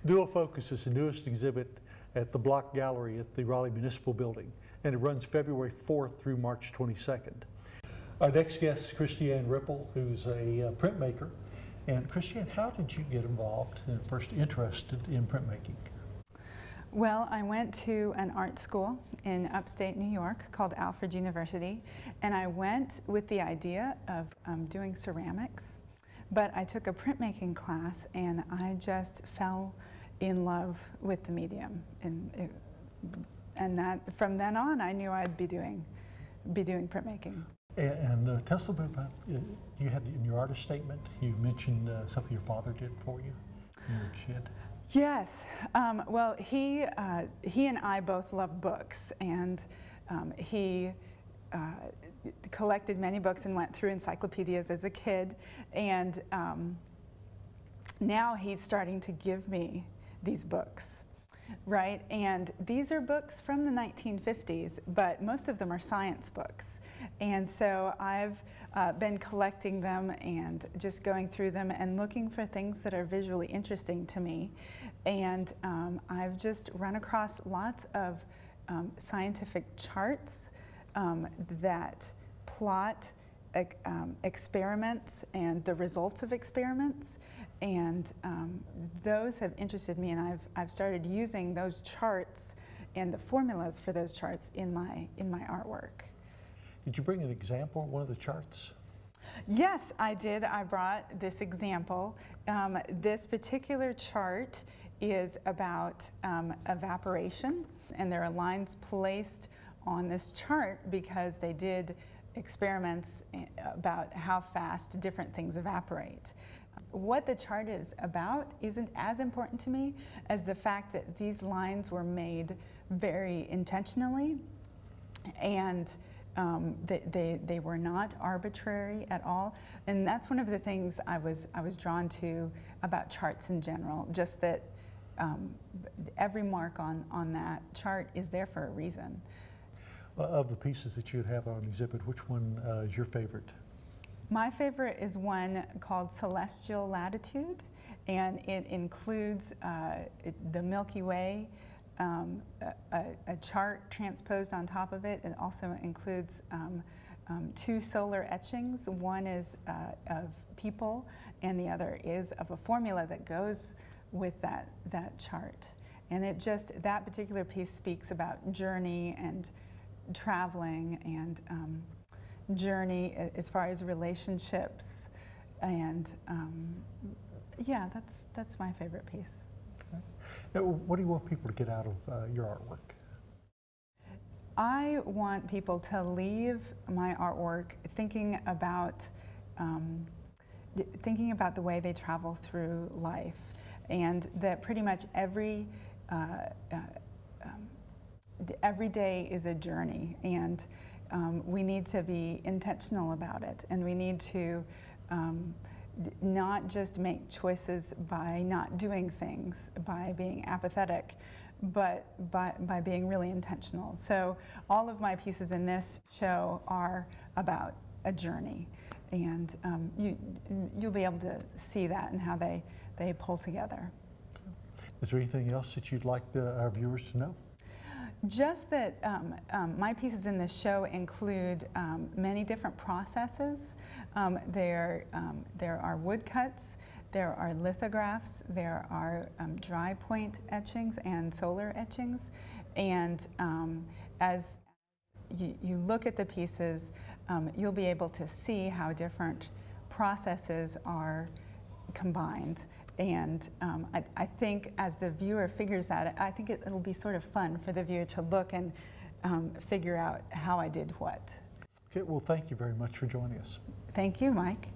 Dual Focus is the newest exhibit at the Block Gallery at the Raleigh Municipal Building, and it runs February 4th through March 22nd. Our next guest is Kristianne Ripple, who's a printmaker. And Kristianne, how did you get involved and first interested in printmaking? Well, I went to an art school in upstate New York called Alfred University, and I went with the idea of doing ceramics, but I took a printmaking class and I just fell in love with the medium, and that from then on I knew I'd be doing printmaking. And tell us a little bit about, you had in your artist statement, you mentioned something your father did for you when you were a kid. Yes, well, he and I both love books, and he collected many books and went through encyclopedias as a kid, and now he's starting to give me these books, right? And these are books from the 1950s, but most of them are science books. And so I've been collecting them and just going through them and looking for things that are visually interesting to me. And I've just run across lots of scientific charts that plot experiments and the results of experiments. And those have interested me, and I've started using those charts and the formulas for those charts in my artwork. Did you bring an example of one of the charts? Yes, I did. I brought this example. This particular chart is about evaporation, and there are lines placed on this chart because they did experiments about how fast different things evaporate. What the chart is about isn't as important to me as the fact that these lines were made very intentionally, and they were not arbitrary at all. And that's one of the things I was drawn to about charts in general, just that every mark on that chart is there for a reason. Of the pieces that you have on exhibit, which one is your favorite? My favorite is one called Celestial Latitude, and it includes the Milky Way, a chart transposed on top of it. It also includes two solar etchings. One is of people, and the other is of a formula that goes with that chart. And that particular piece speaks about journey and traveling and journey as far as relationships, and yeah, that's my favorite piece. Okay. Now, what do you want people to get out of your artwork? I want people to leave my artwork thinking about the way they travel through life, and that pretty much every day is a journey, and we need to be intentional about it, and we need to not just make choices by not doing things, by being apathetic, but by being really intentional. So all of my pieces in this show are about a journey, and you'll be able to see that and how they pull together. Is there anything else that you'd like our viewers to know? Just that my pieces in this show include many different processes. There are woodcuts, there are lithographs, there are dry point etchings and solar etchings, and as you look at the pieces, you'll be able to see how different processes are combined. And I think as the viewer figures that, I think it'll be sort of fun for the viewer to look and figure out how I did what. Okay, well, thank you very much for joining us. Thank you, Mike.